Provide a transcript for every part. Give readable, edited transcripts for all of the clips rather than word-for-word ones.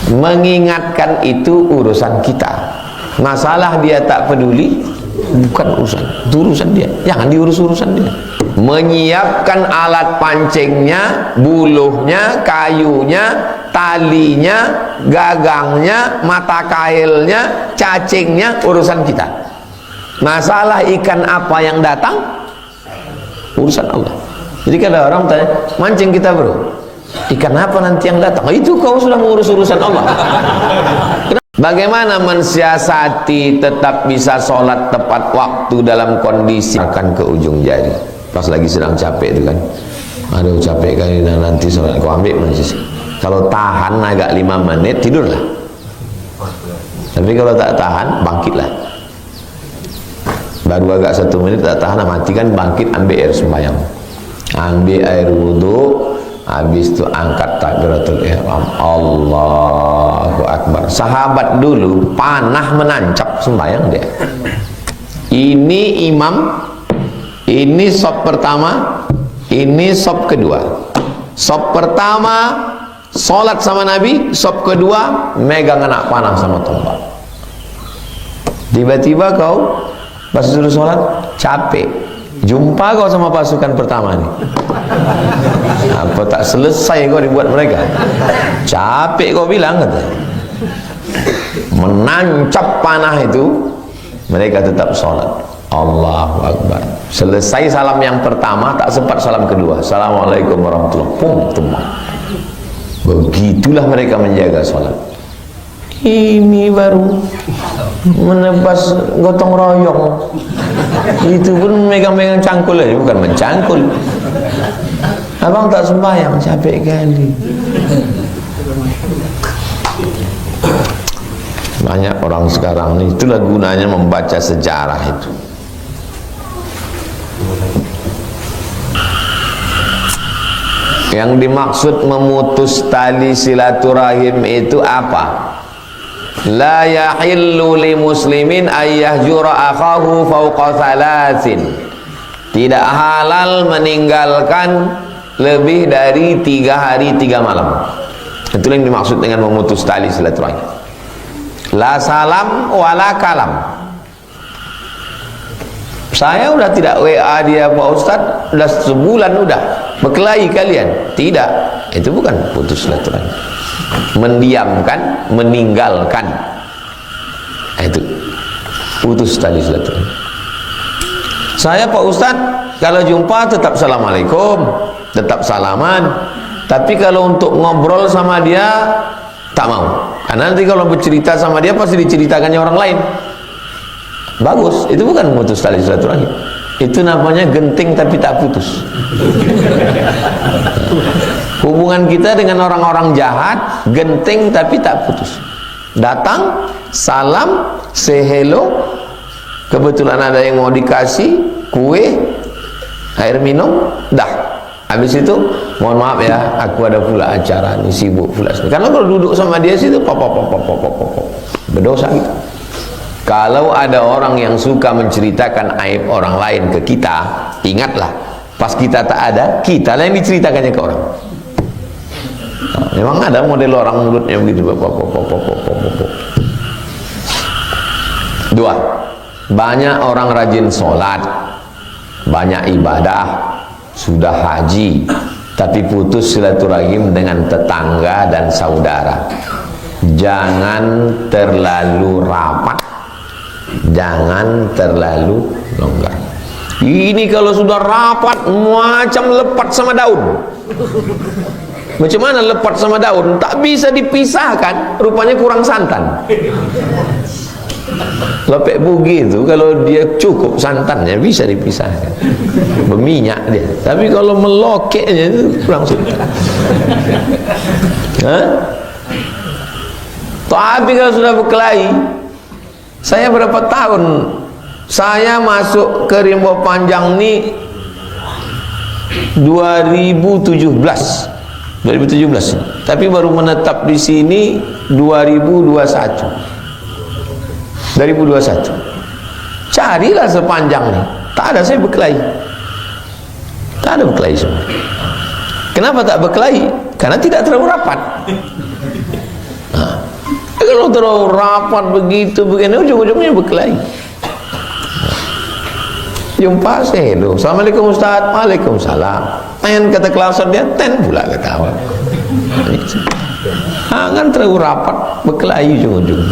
Mengingatkan itu urusan kita. Masalah dia tak peduli, bukan urusan, itu urusan dia, jangan diurus urusan dia. Menyiapkan alat pancingnya, buluhnya, kayunya, talinya, gagangnya, mata kailnya, cacingnya, urusan kita. Masalah ikan apa yang datang, urusan Allah. Jadi kalau orang tanya, mancing kita bro, ikan apa nanti yang datang? Oh, itu kau sudah mengurus urusan Allah. Bagaimana mensiasati tetap bisa sholat tepat waktu dalam kondisi akan ke ujung jari? Pas lagi sedang capek itu kan, aduh capek kali, nanti sholat kau ambil mancis. Kalau tahan agak 5 menit tidurlah. Tapi kalau tak tahan bangkitlah. Baru agak 1 menit tak tahan matikan, bangkit ambil air sembahyang, ambil air wudhu, habis itu angkat takbiratul ihram, Allahu Akbar. Sahabat dulu panah menancap sembahyang dia. Ini imam, ini sop pertama, ini sop kedua. Sop pertama sholat sama Nabi, sop kedua megang anak panah sama tombak. Tiba-tiba kau pas suruh sholat capek, jumpa kau sama pasukan pertama nih, apa tak selesai kau dibuat mereka, capek kau bilang kata. Menancap panah itu, mereka tetap sholat. Allahu Akbar. Selesai salam yang pertama, tak sempat salam kedua, Assalamualaikum warahmatullahi wabarakatuh, tumbang. Begitulah mereka menjaga sholat. Ini baru menebas gotong royong, itu pun megang-megang cangkul aja, bukan mencangkul. Abang tak sembahyang, capek kali. Banyak orang sekarang ini, itulah gunanya membaca sejarah itu. Yang dimaksud memutus tali silaturahim itu apa? La yahillu li muslimin ayyahjura akhahu fawqa thalathin. Tidak halal meninggalkan lebih dari 3 hari 3 malam. Itu yang dimaksud dengan memutus tali silaturahim. La salam wala kalam. Saya udah tidak WA dia Pak Ustaz, udah sebulan udah berkelahi kalian. Tidak, itu bukan putus silaturahim. Mendiamkan, meninggalkan, itu putus tali silaturahim. Saya Pak Ustaz kalau jumpa tetap assalamualaikum, tetap salaman, tapi kalau untuk ngobrol sama dia tak mau, karena nanti kalau bercerita sama dia pasti diceritakannya orang lain. Bagus, itu bukan putus tali silaturahim, itu namanya genting tapi tak putus. Hubungan kita dengan orang-orang jahat genting tapi tak putus. Datang, salam, say hello, kebetulan ada yang mau dikasih kue, air minum, dah. Habis itu, mohon maaf ya, aku ada pula acara nih, sibuk pula. Karena kalau duduk sama dia situ, berdosa kita. Kalau ada orang yang suka menceritakan aib orang lain ke kita, ingatlah, pas kita tak ada, kita lah yang diceritakannya ke orang. Nah, memang ada model orang mulutnya begitu. 2. Banyak orang rajin sholat, banyak ibadah, sudah haji, tapi putus silaturahim dengan tetangga dan saudara. Jangan terlalu rapat, jangan terlalu longgar. Ini kalau sudah rapat macam lepat sama daun. Macam mana lepat sama daun? Tak bisa dipisahkan, rupanya kurang santan. Lepek bugi itu kalau dia cukup santannya bisa dipisahkan, berminyak dia. Tapi kalau melokeknya itu kurang santan. Tapi kalau sudah berkelahi, saya berapa tahun saya masuk ke Rimbo Panjang ini 2017, tapi baru menetap di sini 2021. Carilah sepanjang nih, tak ada saya berkelahi, tak ada berkelahi semua. Kenapa tak berkelahi? Karena tidak terlalu rapat. Nah, kalau terlalu rapat begitu begini, ujung-ujungnya berkelahi. Jumpa selo, assalamualaikum Ustaz, waalaikumsalam. Ten kata kelasar dia, ten pula kata awal. Kan terlalu rapat berkelahi ujung-ujung.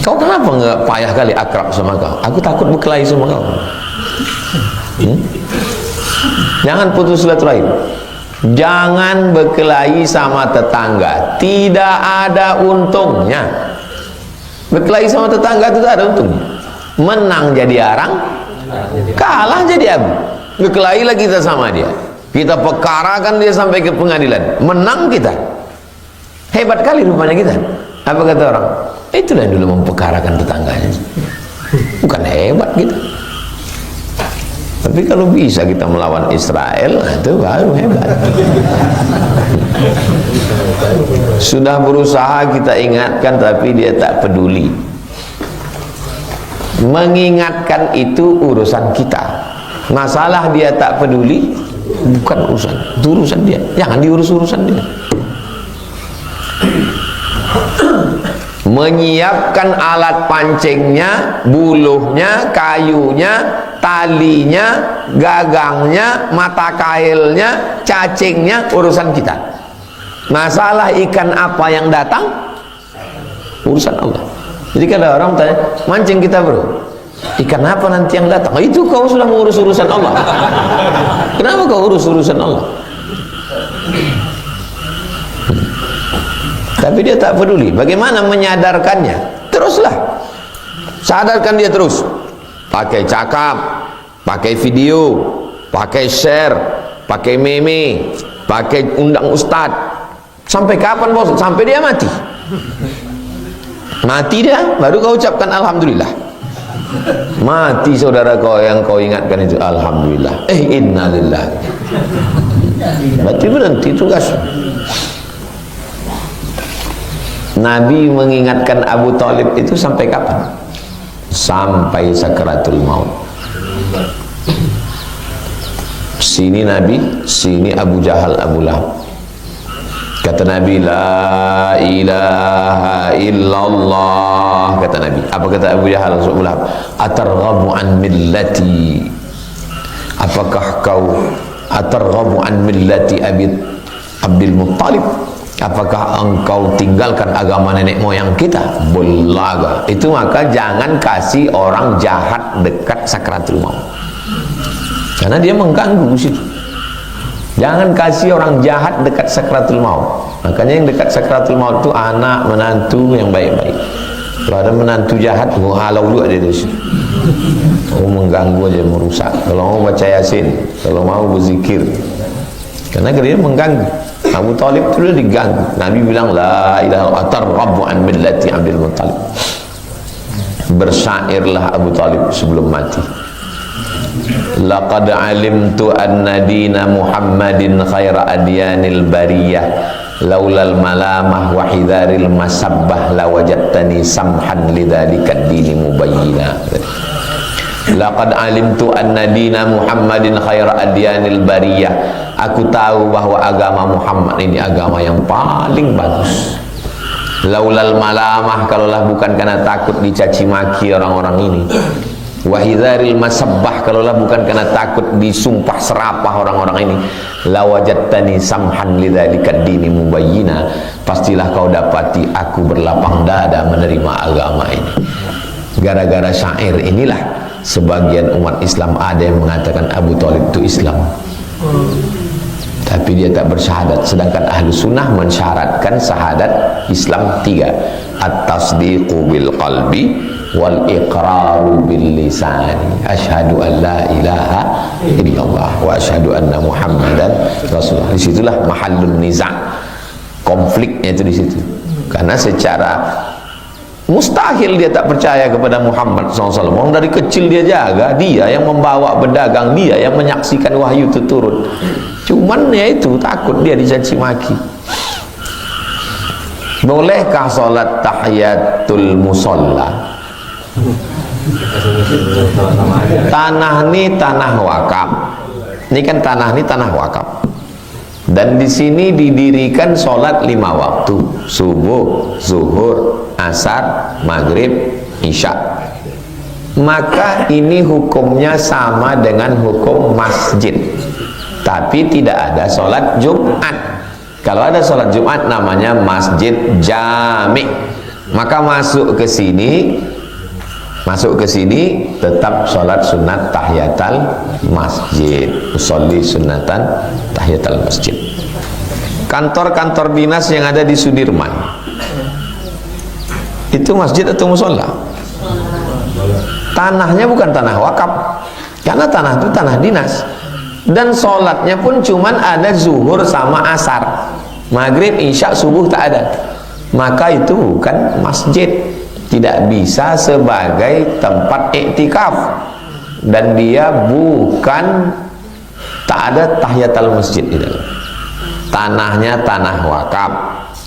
Kau kenapa nggak payah kali akrab sama kau? Aku takut berkelahi sama kau. Jangan putus silaturahim. Jangan berkelahi sama tetangga. Tidak ada untungnya. Berkelahi sama tetangga itu tak ada untungnya. Menang jadi arang, kalah jadi abu. Berkelahi lagi kita sama dia, kita perkarakan dia sampai ke pengadilan, menang kita. Hebat kali rupanya kita. Apa kata orang? Itulah yang dulu memperkarakan tetangganya. Bukan hebat kita. Tapi kalau bisa kita melawan Israel, itu baru hebat. Sudah berusaha kita ingatkan, tapi dia tak peduli. Mengingatkan itu urusan kita. Masalah dia tak peduli, bukan urusan, itu urusan dia. Jangan diurus urusan dia. Menyiapkan alat pancingnya, buluhnya, kayunya, talinya, gagangnya, mata kailnya, cacingnya, urusan kita. Masalah ikan apa yang datang, urusan Allah. Jadi kalau orang tanya, mancing kita bro, ikan apa nanti yang datang? Itu kau sudah mengurus urusan Allah. Kenapa kau urus urusan Allah? Tapi dia tak peduli. Bagaimana menyadarkannya? Teruslah, sadarkan dia terus. Pakai cakap, pakai video, pakai share, pakai meme, pakai undang ustad. Sampai kapan bos? Sampai dia mati. Mati dia, baru kau ucapkan alhamdulillah. Mati saudara kau yang kau ingatkan itu alhamdulillah. Innalillah. Berarti berhenti tugas. Nabi mengingatkan Abu Thalib itu sampai kapan? Sampai sakaratul maut. Sini Nabi, sini Abu Jahal, Abu Lahab. Kata Nabi, la ilaha illallah. Kata Nabi. Apa kata Abu Jahal, Abu Lahab? Atarghabu an millati. Apakah kau atarghabu an millati Abdul Muttalib? Apakah engkau tinggalkan agama nenek moyang kita? Belaga. Itu maka jangan kasih orang jahat dekat sakratul maut. Karena dia mengganggu di situ. Jangan kasih orang jahat dekat sakratul maut. Makanya yang dekat sakratul maut itu anak, menantu yang baik-baik. Kalau ada menantu jahat, halau juga dia di situ. Mengganggu aja, merusak. Kalau mau baca Yasin, kalau mau berzikir. Karena dia mengganggu. Abu Thalib itu diganggu. Nabi bilang la ilaha atarghabu an millati Abdul Muttalib. Bersyairlah Abu Thalib sebelum mati. Laqad alimtu anna dina Muhammadin khaira adyanil bariyah laulal malamah wa hidharil masabbah lawajadtani samhan lidzalika ad-dini mubayyina. Laqad alimtu anna dina Muhammadin khaira adyanil bariyah. Aku tahu bahwa agama Muhammad ini agama yang paling bagus. Laulal malamah, kalaulah bukan karena takut dicaci maki orang-orang ini. Wahidharil masabbah, kalaulah bukan karena takut disumpah serapah orang-orang ini. Lawajadtani samhan lidzalika ad-dini mubayyina. Pastilah kau dapati aku berlapang dada menerima agama ini. Gara-gara syair inilah sebagian umat Islam ada yang mengatakan Abu Thalib itu Islam. Tapi dia tak bersyahadat. Sedangkan ahlu sunnah mensyaratkan syahadat Islam 3. At-tasdiqu bil qalbi wal iqraru bil lisani. Asyhadu an la ilaha illallah wa asyhadu anna Muhammadan Rasulullah. Disitulah mahallun niza'. Konfliknya itu di situ. Karena secara mustahil dia tak percaya kepada Muhammad SAW. Orang dari kecil dia jaga, dia yang membawa berdagang, dia yang menyaksikan wahyu itu turun. Cuman ya itu takut dia dicaci maki. Bolehkah sholat tahiyatul musalla? Tanah ini tanah wakaf. Ini kan tanah ini tanah wakaf. Dan di sini didirikan sholat 5 waktu: subuh, zuhur, asar, maghrib, isya. Maka ini hukumnya sama dengan hukum masjid, tapi tidak ada sholat Jumat. Kalau ada sholat Jumat namanya masjid jami. Maka masuk ke sini tetap sholat sunat tahiyatul masjid, usolli sunatan tahiyatul masjid. Kantor-kantor dinas yang ada di Sudirman itu masjid atau musola? Tanahnya bukan tanah wakaf, karena tanah itu tanah dinas. Dan sholatnya pun cuman ada zuhur sama asar, maghrib, isya, subuh tak ada. Maka itu bukan masjid, tidak bisa sebagai tempat iktikaf, dan dia bukan, tak ada tahiyatul masjid di dalam. Tanahnya tanah wakaf,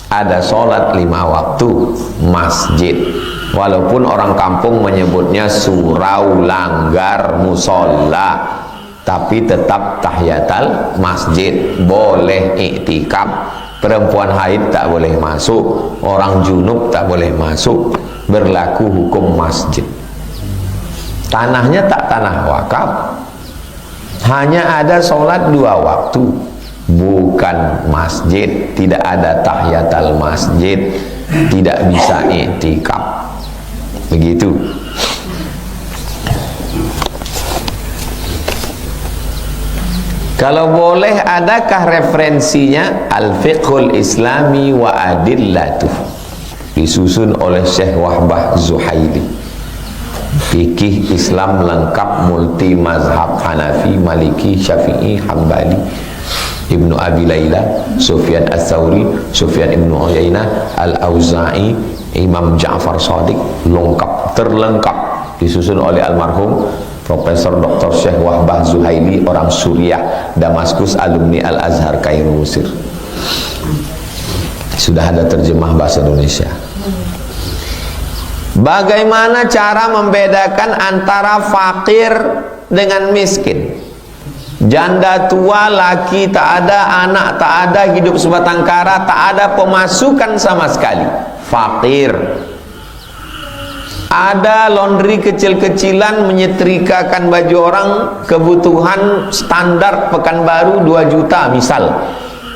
ada sholat 5 waktu, masjid. Walaupun orang kampung menyebutnya surau, langgar, musola, tapi tetap tahiyatul masjid. Boleh iktikaf, perempuan haid tak boleh masuk, orang junub tak boleh masuk, berlaku hukum masjid. Tanahnya tak tanah wakaf, hanya ada sholat 2 waktu, bukan masjid, tidak ada tahiyatul masjid, tidak bisa iktikaf. Begitu. Kalau boleh, adakah referensinya? Al-Fiqhul Islami wa Adillatuh, disusun oleh Syekh Wahbah Zuhaili. Fikih Islam lengkap multi mazhab Hanafi, Maliki, Syafi'i, Hambali, Ibnu Abi Layla, Sufyan Ats-Tsauri, Sufyan Ibnu Uyainah, Al-Auza'i, Imam Ja'far Shadiq, lengkap, terlengkap, disusun oleh almarhum Profesor Dr. Syekh Wahbah Zuhaili, orang Suriah, Damaskus, alumni Al-Azhar, Kairo, Mesir. Sudah ada terjemah bahasa Indonesia. Bagaimana cara membedakan antara fakir dengan miskin? Janda tua, laki tak ada, anak tak ada, hidup sebatang kara, tak ada pemasukan sama sekali, fakir. Ada laundry kecil-kecilan, menyetrikakan baju orang, kebutuhan standar Pekanbaru 2 juta misal,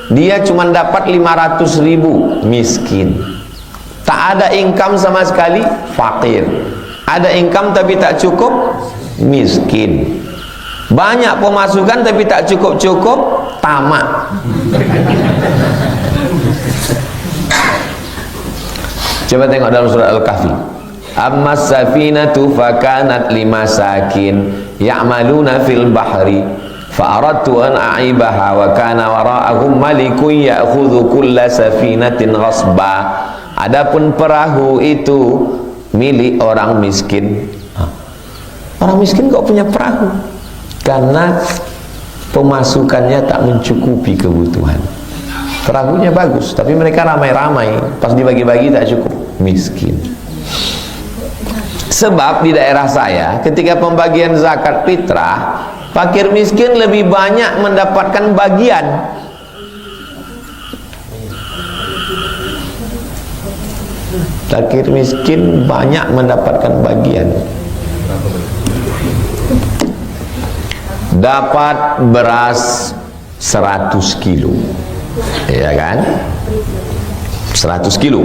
dia cuma dapat 500.000, miskin. Tak ada income sama sekali, fakir. Ada income tapi tak cukup, miskin. Banyak pemasukan tapi tak cukup-cukup, tamak. Coba tengok dalam surat Al-Kahfi. Ammas safinatu fakanat limasakin ya'maluna fil bahri fa'aradtu an a'ibaha wa kana wara'ahum malikun ya'khudhu kulla safinatin ghasba. Adapun perahu itu milik orang miskin. Orang miskin kok punya perahu? Karena pemasukannya tak mencukupi kebutuhan. Perahunya bagus, tapi mereka ramai-ramai, pas dibagi-bagi tak cukup, miskin. Sebab di daerah saya, ketika pembagian zakat fitrah, fakir miskin lebih banyak mendapatkan bagian. Fakir miskin banyak mendapatkan bagian. Dapat beras 100 kilo, ya kan? 100 kilo.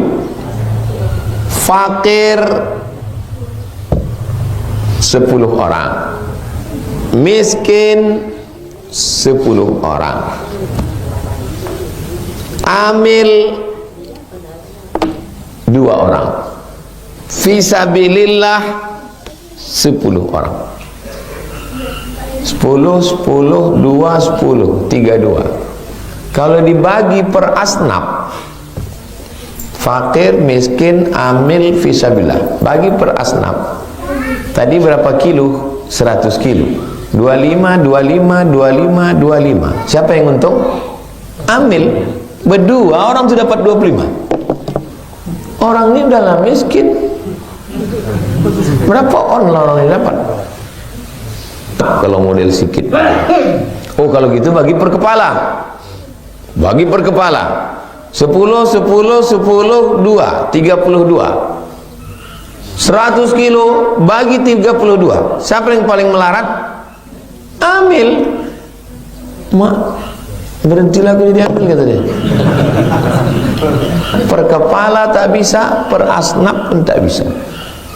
Fakir 10 orang, miskin 10 orang, amil 2 orang, fisabilillah 10 orang. 10, 10, 2, 10, 32. Kalau dibagi per asnaf, fakir, miskin, amil, fisabilillah, bagi per asnaf. Tadi berapa kilo? 100 kilo. 25, 25, 25, 25. Siapa yang untung? Amil. Berdua orang sudah dapat 25. Orang ini udah miskin. Berapa orang yang dapat? Kalau model sikit. Oh, kalau gitu bagi per kepala. bagi per kepala 10, 10, 10, 2 32. 100 kilo bagi 32. Siapa yang paling melarat? Amil. Mak, berhentilah aku jadi amil, kata dia. Per kepala tak bisa, per asnaf pun tak bisa.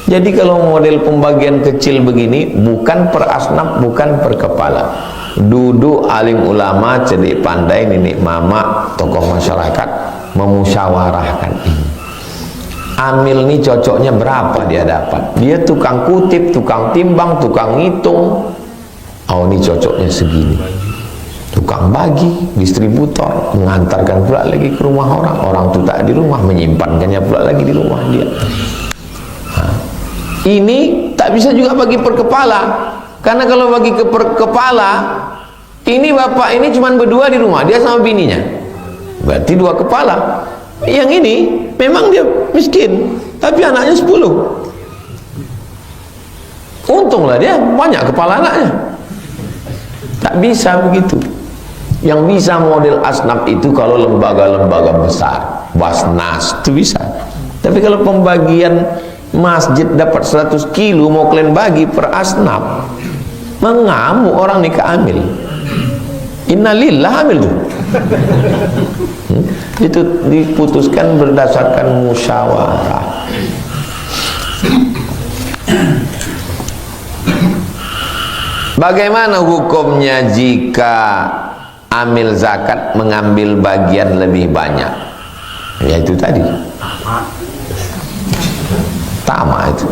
Jadi kalau model pembagian kecil begini, bukan per asnaf, bukan per kepala. Duduk alim ulama, cerdik pandai, nenek mama, tokoh masyarakat memusyawarahkan ini. Amil ini cocoknya berapa dia dapat? Dia tukang kutip, tukang timbang, tukang ngitung. Oh, ini cocoknya segini. Tukang bagi, distributor, mengantarkan pula lagi ke rumah orang. Orang itu tak di rumah, menyimpankannya pula lagi di rumah dia. Nah, ini tak bisa juga bagi per kepala. Karena kalau bagi ke per kepala, ini bapak ini cuma berdua di rumah, dia sama bininya. Berarti 2 kepala. Yang ini memang dia miskin, tapi anaknya 10. Untunglah dia banyak kepala anaknya. Tak bisa begitu. Yang bisa model asnaf itu kalau lembaga-lembaga besar, Basnas itu bisa. Tapi kalau pembagian masjid dapat 100 kilo mau kalian bagi per asnaf, mengamuk orang nikah amil. Innalillah amil tuh. Itu diputuskan berdasarkan musyawarah. Bagaimana hukumnya jika amil zakat mengambil bagian lebih banyak? Ya itu tadi, tamak itu.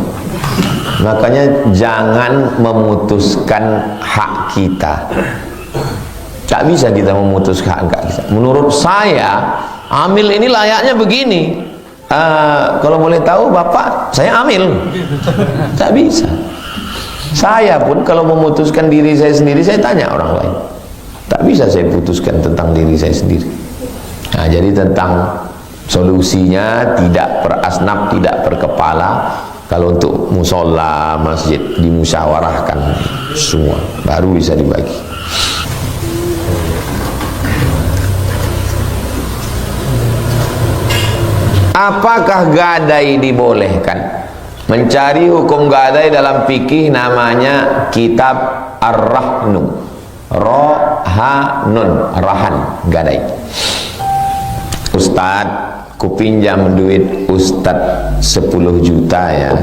Makanya jangan memutuskan hak kita. Tak bisa kita memutuskan hak kita. Menurut saya amil ini layaknya begini. Kalau boleh tahu bapak, saya amil. Tak bisa. Saya pun kalau memutuskan diri saya sendiri, saya tanya orang lain. Tak bisa saya putuskan tentang diri saya sendiri. Nah, jadi tentang solusinya tidak per asnaf, tidak per kepala. Kalau untuk musola, masjid dimusyawarahkan semua, baru bisa dibagi. Apakah gadai dibolehkan? Mencari hukum gadai dalam fikih namanya kitab Ar-Rahnu. Rohanun, rahan, gadai. Ustad, ku pinjam duit Ustad 10 juta ya.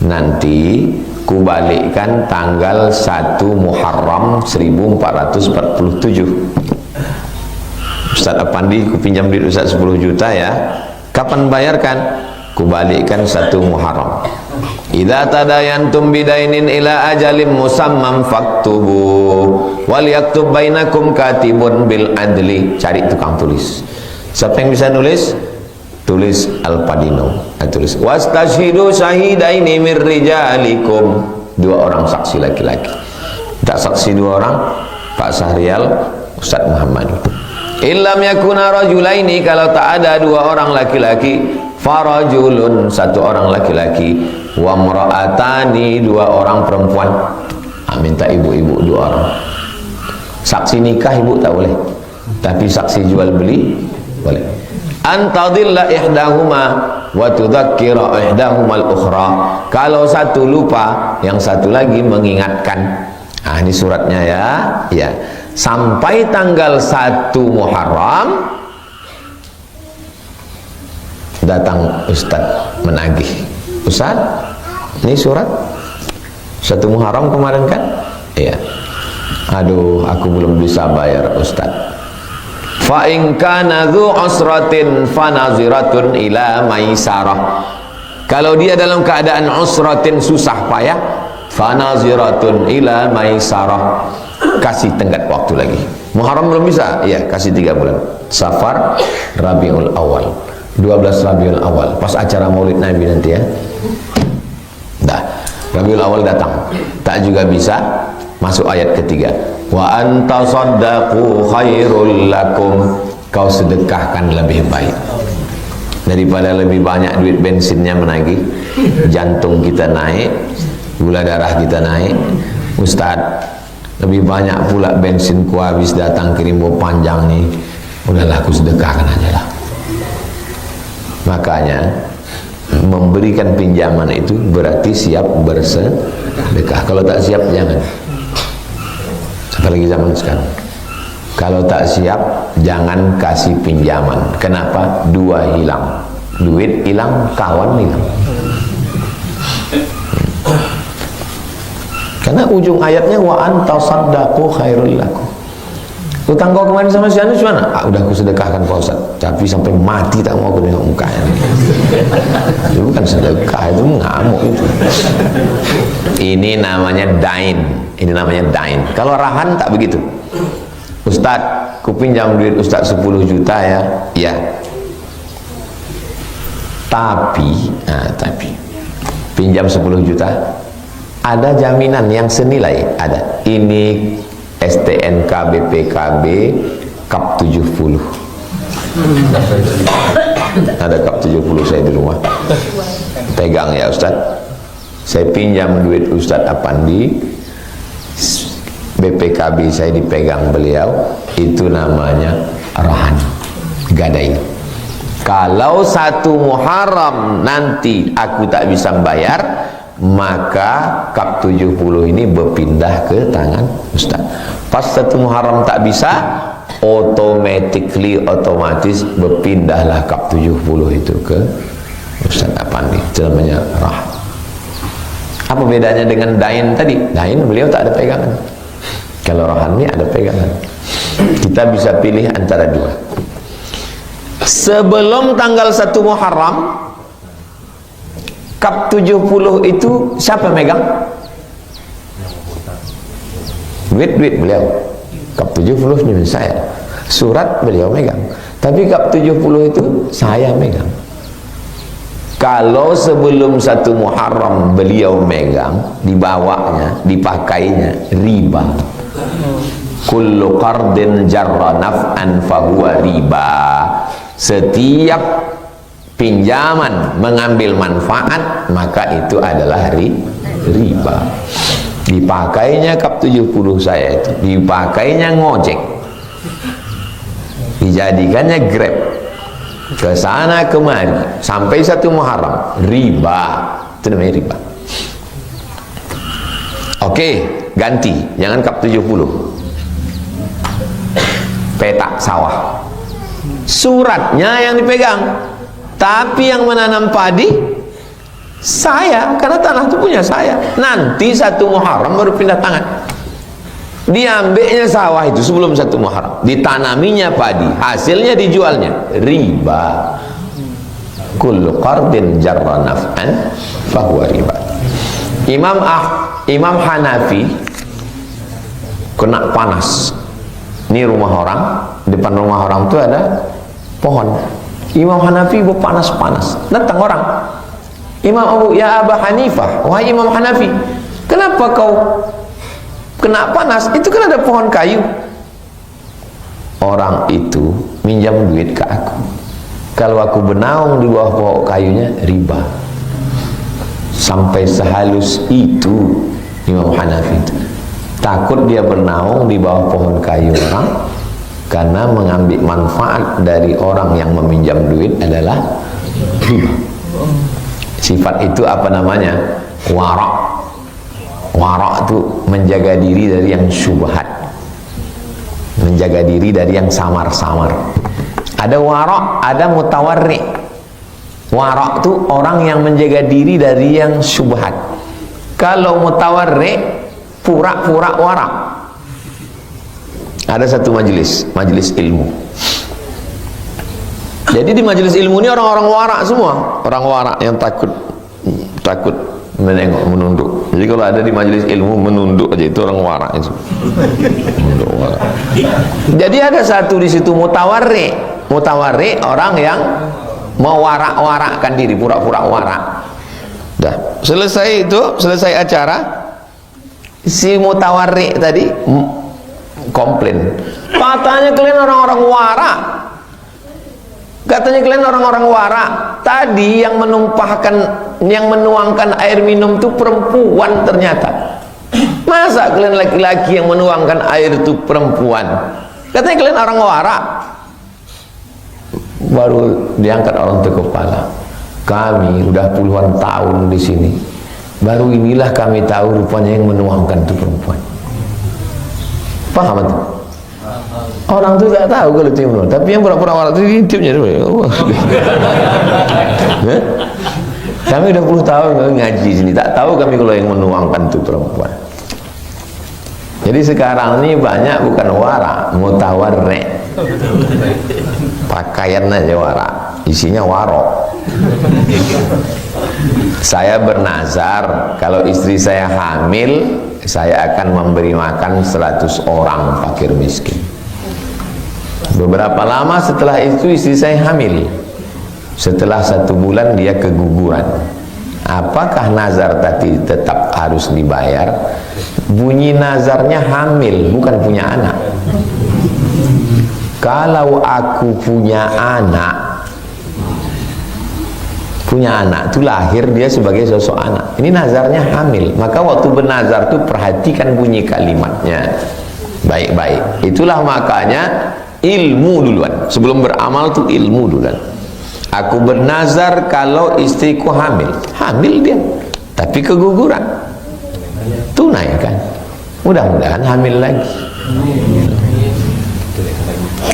Nanti ku balikkan tanggal 1 Muharram 1447. Ustad Apandi, ku pinjam duit Ustad 10 juta ya. Kapan bayarkan? Kubalikkan 1 Muharram. Idza tadayantum bidainin ila ajalin musammam faktubu wal yaktub bainakum katibun bil adli. Cari tukang tulis. Siapa yang bisa nulis? Tulis Al-Padino. Tulis wastashhidu syahidaini mir rijalikum. 2 orang saksi laki-laki. Tak saksi 2 orang, Pak Sahrial, Ustaz Muhammad. Illam yakuna rajulaini, kalau tak ada 2 orang laki-laki, farajulun, 1 orang laki-laki, wa mra'atani, 2 orang perempuan. Minta ibu-ibu 2 orang. Saksi nikah ibu tak boleh, tapi saksi jual beli boleh. Antadilla ihdahuma wa tudzakkira ihdahumal ukhra. Kalau satu lupa, yang satu lagi mengingatkan. Ah, ini suratnya ya. Ya. Sampai tanggal 1 Muharram datang Ustadz menagih. Ustadz, ini surat 1 Muharram kemarin kan? Iya. Aduh, aku belum bisa bayar Ustadz. Fa in kana dzu usratin fanaziratun ila maisarah. Kalau dia dalam keadaan usratin, susah payah, fanaziratun ila maisarah. Kasih tenggat waktu lagi. Muharram belum bisa? Iya, kasih 3 bulan. Safar, Rabiul Awal, 12 Rabiul Awal, pas acara Maulid Nabi nanti ya. Dah, Rabiul Awal datang, tak juga bisa. Masuk ayat ketiga. Wa anta saddaqu khairul lakum. Kau sedekahkan lebih baik daripada lebih banyak duit bensinnya menagih. Jantung kita naik, gula darah kita naik. Ustadz, lebih banyak pula bensin ku habis datang kirim panjang nih. udahlah aku sedekahkan aja lah. Makanya memberikan pinjaman itu berarti siap bersedekah. Kalau tak siap jangan. Apalagi zaman sekarang, kalau tak siap jangan kasih pinjaman. Kenapa? Dua hilang, duit hilang, kawan hilang. Karena ujung ayatnya wa antasaddaqu khairul lakum. Utang kau kemarin sama si Anu mana? Udah aku sedekahkan Pak Ustaz, tapi sampai mati tak mau aku tengok mukanya. Itu bukan sedekah, itu ngamuk itu. Ini namanya dain. Ini namanya dain. Kalau rahan tak begitu. Ustaz, ku pinjam duit Ustaz 10 juta ya. Ya. Tapi pinjam 10 juta. Ada jaminan yang senilai, ada. Ini STNK BPKB Kap 70. Ada Kap 70 saya di rumah. Pegang ya Ustaz. Saya pinjam duit Ustaz Apandi. BPKB saya dipegang beliau. Itu namanya rahan. Gadai. Kalau 1 Muharram nanti aku tak bisa bayar, maka Kap 70 ini berpindah ke tangan Ustaz. Pas 1 Muharram tak bisa, otomatis berpindahlah Kap 70 itu ke Ustaz Apandi. Itu namanya rah. Apa bedanya dengan dain tadi? Dain beliau tak ada pegangan. Kalau rahan ini ada pegangan. Kita bisa pilih antara dua. Sebelum tanggal 1 Muharram, Kap 70 itu siapa megang? Duit beliau. Kap 70 ini saya. Surat beliau megang. Tapi Kap 70 itu saya megang. Kalau sebelum 1 Muharram beliau megang, dibawanya, dipakainya riba. Kullu qardin jarra naf'an fahuwa riba. Setiap pinjaman mengambil manfaat, maka itu adalah riba. Dipakainya Kap 70 saya itu, dipakainya ngojek, dijadikannya Grab, ke sana kemari sampai 1 Muharram, riba. Itu namanya riba. Oke, ganti, jangan Kap 70. Petak sawah, suratnya yang dipegang, tapi yang menanam padi saya, karena tanah itu punya saya. Nanti 1 Muharram baru pindah tangan. Diambilnya sawah itu sebelum 1 Muharram, ditanaminya padi, hasilnya dijualnya, riba. Kullu qardin jarra naf'an fahuwa riba. Imam Hanafi kena panas. Ini rumah orang, depan rumah orang itu ada pohon. Imam Hanafi panas-panas, datang orang. Imam Abu, ya Aba Hanifah, wahai Imam Hanafi, kenapa kau kena panas? Itu kan ada pohon kayu. Orang itu minjam duit ke aku. Kalau aku bernaung di bawah pokok kayunya, riba. Sampai sehalus itu Imam Hanafi itu. Takut dia bernaung di bawah pohon kayu orang, karena mengambil manfaat dari orang yang meminjam duit adalah riba. Sifat itu apa namanya? Warak. Warak itu menjaga diri dari yang syubhat, menjaga diri dari yang samar-samar. Ada warak, ada mutawarri. Warak itu orang yang menjaga diri dari yang syubhat. Kalau mutawarri, pura-pura warak. Ada satu majelis ilmu. Jadi di majelis ilmu ini orang-orang warak semua, orang warak yang takut menengok, menunduk. Jadi kalau ada di majelis ilmu menunduk aja, itu orang warak itu. Menunduk warak. Jadi ada satu di situ mutawarri orang yang mewarak-warakkan diri, pura-pura warak. Dah selesai acara, si mutawarri tadi komplain, katanya kalian orang-orang warak, katanya kalian orang-orang warak. Tadi yang menuangkan air minum itu perempuan ternyata. Masa kalian laki-laki yang menuangkan air itu perempuan? Katanya kalian orang warak. Baru diangkat orang itu kepala. Kami udah puluhan tahun di sini, baru inilah kami tahu rupanya yang menuangkan itu perempuan. Paham itu? Orang itu tak tahu kalau itu yang menuang, tapi yang pura-pura warak itu hidupnya. Kami udah puluh tahun ngaji sini, tak tahu kami kalau yang menuangkan itu perempuan. Jadi sekarang ini banyak bukan warak, mutawarrik. Pakaian aja warak, isinya warok. Saya bernazar kalau istri saya hamil, saya akan memberi makan 100 orang fakir miskin. Beberapa lama setelah itu istri saya hamil. Setelah 1 bulan dia keguguran. Apakah nazar tadi tetap harus dibayar? Bunyi nazarnya hamil, bukan punya anak. Kalau aku punya anak itu lahir dia sebagai sosok anak, ini nazarnya hamil, maka waktu bernazar itu perhatikan bunyi kalimatnya baik-baik. Itulah makanya ilmu duluan, sebelum beramal tuh ilmu duluan. Aku bernazar kalau istriku hamil dia, tapi keguguran, tunaikan, mudah-mudahan hamil lagi.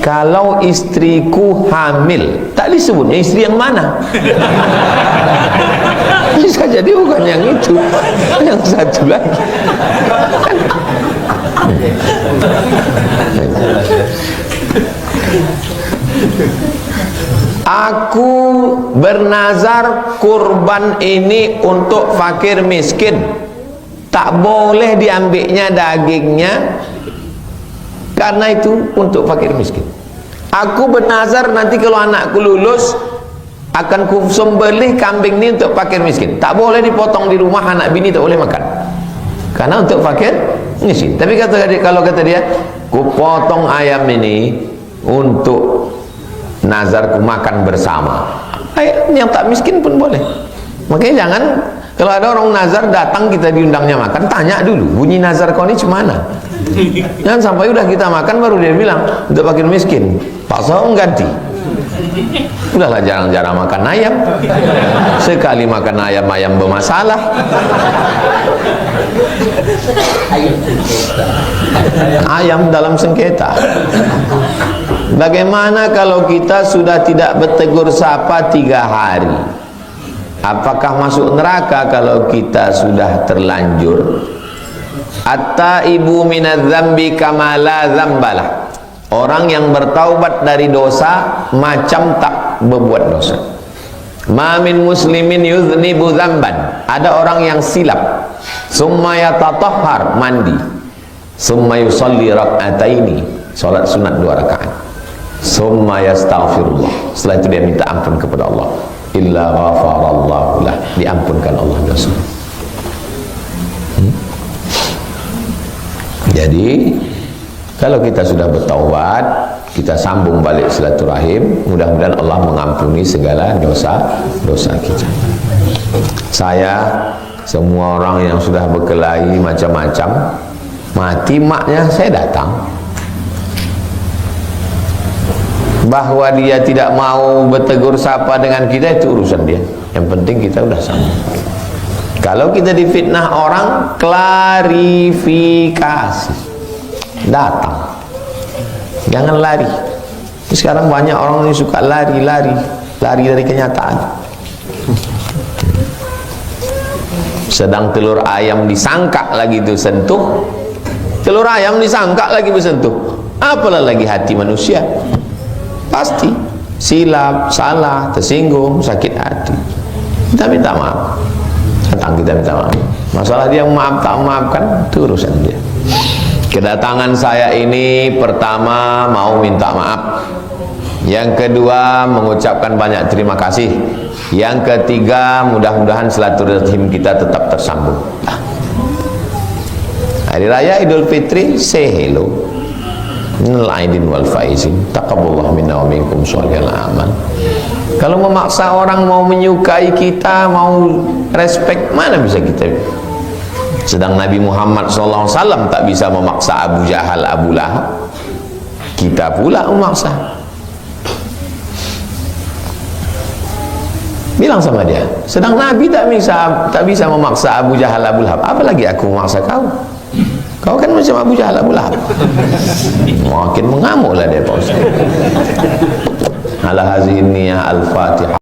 Kalau istriku hamil, tak disebutnya istri yang mana. Bisa jadi bukan yang itu, yang satu lagi. Aku bernazar kurban ini untuk fakir miskin, tak boleh diambilnya dagingnya, karena itu untuk fakir miskin. Aku bernazar nanti kalau anakku lulus akan ku sembelih kambing ini untuk fakir miskin, tak boleh dipotong di rumah, anak bini tak boleh makan, karena untuk fakir miskin. Tapi kalau kata dia, ku potong ayam ini untuk nazar ku makan bersama, yang tak miskin pun boleh. Makanya jangan kalau ada orang nazar datang kita diundangnya makan, tanya dulu bunyi nazar kau ini cemana. Jangan sampai udah kita makan baru dia bilang untuk fakir miskin, Pak Sohong ganti. Udahlah jarang-jarang makan ayam, sekali makan ayam bermasalah. Ayam dalam sengketa. Bagaimana kalau kita sudah tidak bertegur sapa 3 hari? Apakah masuk neraka kalau kita sudah terlanjur? At-taibu minadz-dzambi kama la dzambalah. Orang yang bertaubat dari dosa macam tak berbuat dosa. Ma min muslimin yuznibu dzamban. Ada orang yang silap, summa yatatahhar, mandi, summa yusalli rak'ataini, salat sunat 2 rakaat, summa yastaghfirullah, setelah itu dia minta ampun kepada Allah, illa ghafarallahu lah, diampunkan Allah dosa. Jadi kalau kita sudah bertaubat, kita sambung balik silaturahim, mudah-mudahan Allah mengampuni segala dosa-dosa kita. Saya, semua orang yang sudah berkelahi macam-macam, mati maknya saya datang. Bahwa dia tidak mau bertegur sapa dengan kita itu urusan dia, yang penting kita udah sambung. Kalau kita difitnah orang, klarifikasi, datang, jangan lari. Sekarang banyak orang yang suka lari dari kenyataan. Sedang telur ayam disangka lagi itu sentuh, telur ayam disangka lagi bersentuh, apalah lagi hati manusia. Pasti silap, salah, tersinggung, sakit hati. Kita minta maaf, datang kita minta maaf. Masalah dia maaf tak maafkan itu urusan dia. Kedatangan saya ini pertama mau minta maaf, yang kedua mengucapkan banyak terima kasih, yang ketiga mudah-mudahan silaturahim kita tetap tersambung. Hari Raya Idul Fitri, say hello, minal aidin wal faizin, taqabbalallahu minna wa minkum sholihal amal. Kalau memaksa orang mau menyukai kita, mau respect, mana bisa kita? Sedang Nabi Muhammad SAW tak bisa memaksa Abu Jahal, Abu Lahab, kita pula memaksa. Bilang sama dia, sedang Nabi tak bisa memaksa Abu Jahal Abu Lahab, apalagi aku memaksa kau. Kau kan macam Abu Jahal Abu Lahab. Makin mengamuklah dia, Pak Ustaz. Ala hazihi niyah al-Fatihah.